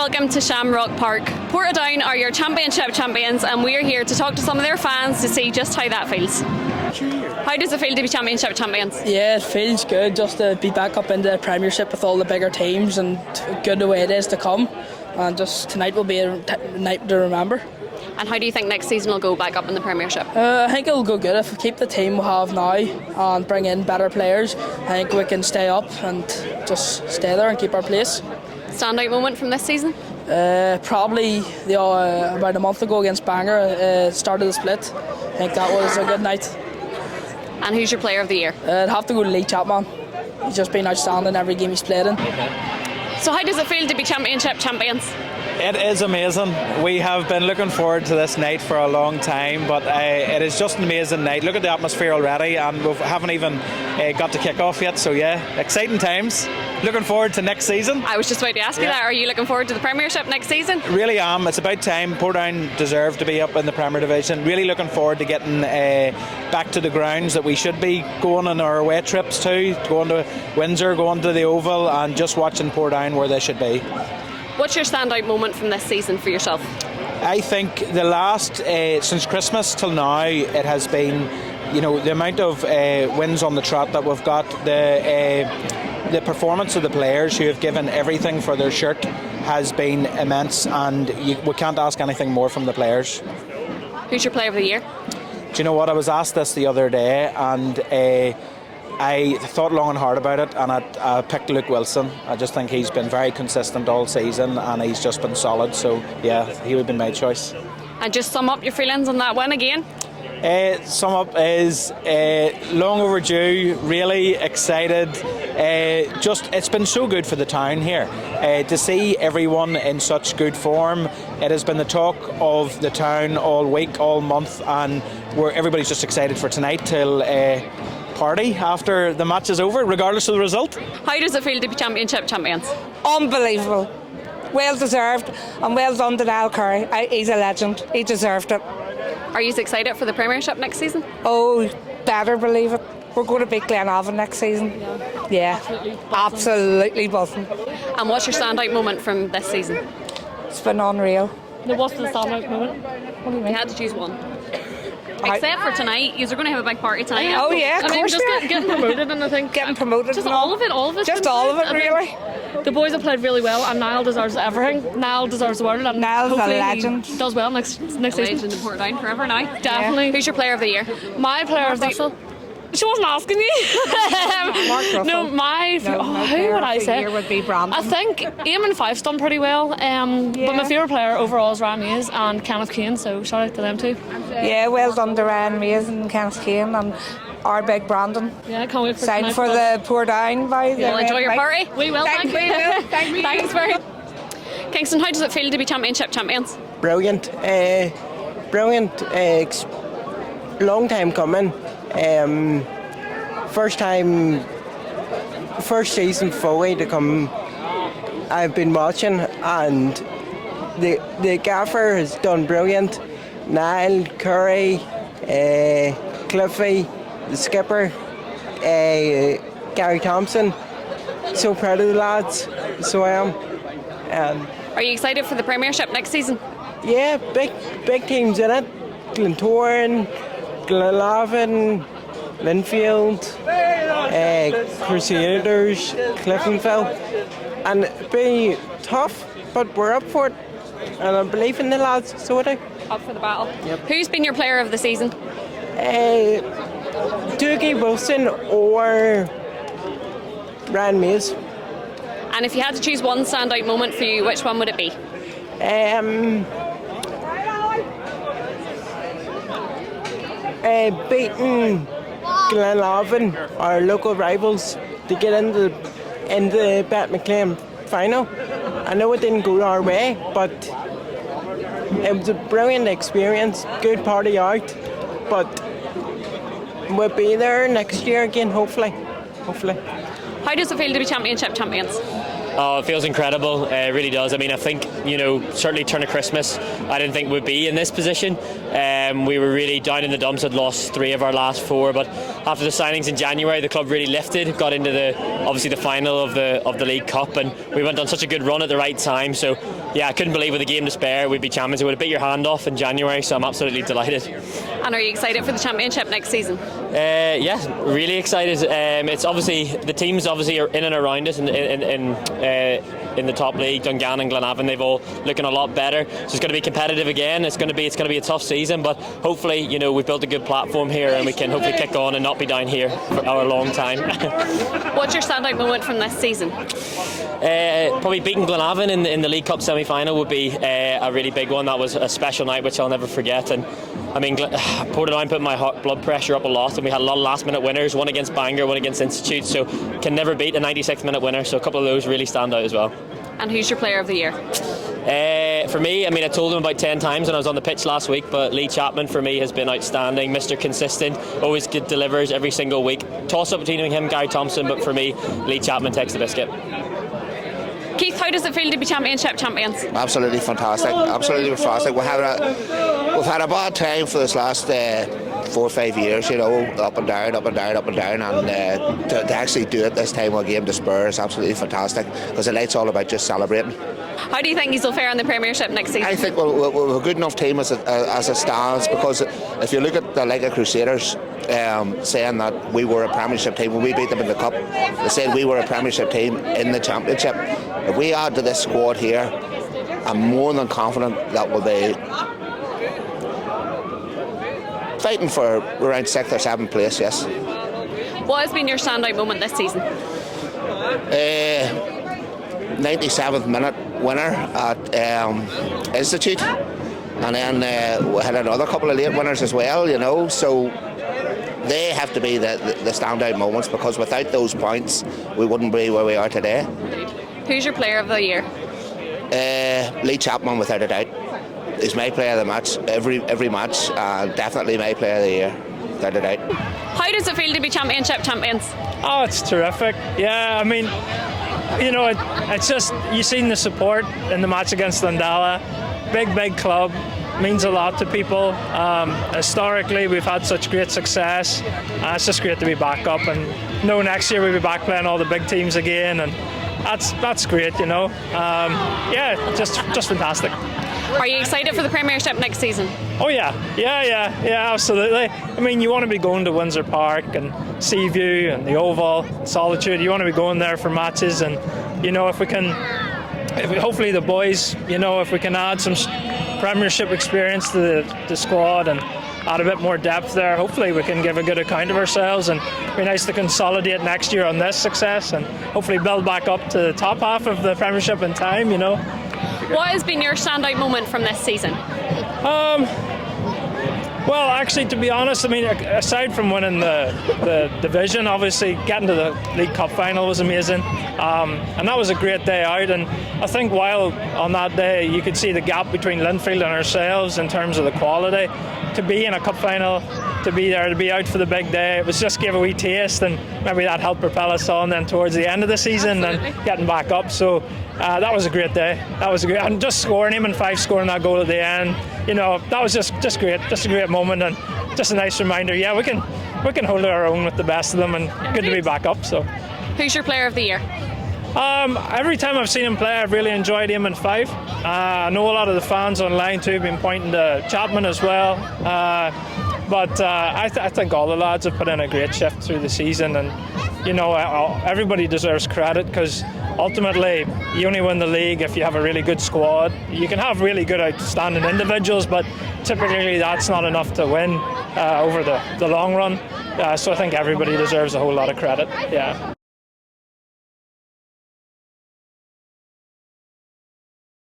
welcome to Shamrock Park. Portadown are your championship champions, and we're here to talk to some of their fans to see just how that feels. How does it feel to be championship champions? Yeah, it feels good just to be back up in the Premiership with all the bigger teams, and good the way it is to come. And just tonight will be a night to remember. And how do you think next season will go back up in the Premiership? I think it'll go good if we keep the team we have now and bring in better players. I think we can stay up and just stay there and keep our place. Standout moment from this season? Probably about a month ago against Bangor, started the split. I think that was a good night. And who's your player of the year? I'd have to go to Lee Chapman. He's just been outstanding every game he's played in. So how does it feel to be championship champions? It is amazing. We have been looking forward to this night for a long time, but it is just an amazing night. Look at the atmosphere already, and we haven't even got to kick off yet, so yeah, exciting times. Looking forward to next season. I was just about to ask you that. Are you looking forward to the Premiership next season? Really am. It's about time. Portadown deserve to be up in the Premier Division. Really looking forward to getting back to the grounds that we should be going on our away trips to, going to Windsor, going to the Oval, and just watching Portadown where they should be. What's your standout moment from this season for yourself? I think the last, since Christmas till now, it has been, the amount of wins on the trot that we've got, the performance of the players who have given everything for their shirt has been immense, and we can't ask anything more from the players. Who's your player of the year? Do you know what? I was asked this the other day, and I thought long and hard about it, and I picked Luke Wilson. I just think he's been very consistent all season, and he's just been solid. So yeah, he would have been my choice. And just sum up your feelings on that win again. Sum up is long overdue, really excited. It's been so good for the town here to see everyone in such good form. It has been the talk of the town all week, all month, and everybody's just excited for tonight till party after the match is over, regardless of the result. How does it feel to be championship champions? Unbelievable. Well deserved, and well done to Niall Curry. He's a legend. He deserved it. Are you excited for the Premiership next season? Oh, better believe it. We're going to beat Glenavon next season. Yeah, absolutely buzzing. And what's your standout moment from this season? It's been unreal. What's the standout moment? What do you mean? You had to choose one. Except for tonight, you're going to have a big party tonight. Oh yeah, of course. Just getting promoted, and I think getting promoted. Just all of it. Just all of it, really. The boys have played really well, and Niall deserves everything. Niall deserves the world, and Niall's a legend. He does well next season. Legend in Portadown forever now. Definitely. Who's your player of the year? My player of the year. She wasn't asking you. No, who would I say? Would be Brandon. I think Eamon Fife's done pretty well. But my favourite player overall is Ryan Mays and Kenneth Kane, so shout out to them too. Yeah, well done to Ryan Mays and Kenneth Kane and our big Brandon. Yeah, can't wait for signed for the Portadown boys. We'll enjoy your party. We will. Thank you. Thanks very much. Kingston, how does it feel to be championship champions? Brilliant. Long time coming. First season fully to come. I've been watching, and the gaffer has done brilliant. Niall, Curry, Cliffy, the skipper, Gary Thompson. So proud of the lads. So I am. Are you excited for the Premiership next season? Yeah, big teams in it. Glentoran, Glenavon, Linfield, Crusaders, Cliftonville, and it'll be tough, but we're up for it, and I believe in the lads, so I do. Up for the battle. Yep. Who's been your player of the season? Dougie Wilson or Ryan Mays. And if you had to choose one standout moment for you, which one would it be? Beating Glenavon, our local rivals, to get into the Bet McLean final. I know it didn't go our way, but it was a brilliant experience, good party out, but we'll be there next year again, hopefully. How does it feel to be championship champions? Oh, it feels incredible. It really does. I mean, I think, certainly turn of Christmas, I didn't think we'd be in this position. We were really down in the dumps, had lost 3 of our last 4, but after the signings in January, the club really lifted, got into the final of the League Cup, and we went on such a good run at the right time. So yeah, I couldn't believe with a game to spare we'd be champions. It would have bit your hand off in January, so I'm absolutely delighted. And are you excited for the championship next season? Yeah, really excited. It's obviously the teams are in and around us in the top league. Dungan and Glenavon, they've all looking a lot better. So it's going to be competitive again. It's going to be a tough season, but hopefully, we've built a good platform here, and we can hopefully kick on and not be down here for a long time. What's your standout moment from this season? Probably beating Glenavon in the League Cup semi-final would be a really big one. That was a special night which I'll never forget. And I mean, Portadown put my blood pressure up a lot, and we had a lot of last-minute winners, one against Bangor, one against Institute, so can never beat a 96-minute winner, so a couple of those really stand out as well. And who's your player of the year? For me, I mean, I told him about 10 times when I was on the pitch last week, but Lee Chapman for me has been outstanding. Mr. Consistent, always delivers every single week. Toss-up between him and Gary Thompson, but for me, Lee Chapman takes the biscuit. Keith, how does it feel to be championship champions? Absolutely fantastic. Absolutely fantastic. We've had a bad time for this last 4 or 5 years, up and down, and to actually do it this time of game to spur is absolutely fantastic, because the night's all about just celebrating. How do you think you'll fare in the Premiership next season? I think we're a good enough team as it stands, because if you look at the League of Crusaders, saying that we were a Premiership team when we beat them in the Cup, they said we were a Premiership team in the Championship. If we add to this squad here, I'm more than confident that we'll be fighting for around 6th or 7th place, yes. What has been your standout moment this season? 97th minute winner at Institute, and then we had another couple of late winners as well, so they have to be the standout moments, because without those points we wouldn't be where we are today. Who's your player of the year? Lee Chapman, without a doubt. He's my player of the match every match, and definitely my player of the year, without a doubt. How does it feel to be championship champions? Oh, it's terrific. Yeah, I mean, it's just, you've seen the support in the match against Lundala. Big club, means a lot to people. Historically, we've had such great success. It's just great to be back up, and next year we'll be back playing all the big teams again, and that's great, Yeah, just fantastic. Are you excited for the Premiership next season? Oh yeah, absolutely. I mean, you want to be going to Windsor Park and Seaview and the Oval, Solitude. You want to be going there for matches, and hopefully the boys, if we can add some Premiership experience to the squad and add a bit more depth there, hopefully we can give a good account of ourselves, and it'd be nice to consolidate next year on this success and hopefully build back up to the top half of the Premiership in time. What has been your standout moment from this season? Well, actually, to be honest, I mean, aside from winning the division, obviously getting to the League Cup final was amazing, and that was a great day out. And I think while on that day you could see the gap between Linfield and ourselves in terms of the quality, to be in a cup final, to be there, to be out for the big day, it was just gave a wee taste, and maybe that helped propel us on then towards the end of the season. Absolutely. And getting back up. So that was a great day. And just scoring him and 5 scoring that goal at the end, that was just great, just a great moment, and just a nice reminder. Yeah, we can hold our own with the best of them, and good to be back up. So, who's your player of the year? Every time I've seen him play, I've really enjoyed him in 5. I know a lot of the fans online too have been pointing to Chapman as well. But I think all the lads have put in a great shift through the season, and everybody deserves credit, because ultimately you only win the league if you have a really good squad. You can have really good outstanding individuals, but typically that's not enough to win over the long run. So I think everybody deserves a whole lot of credit. Yeah.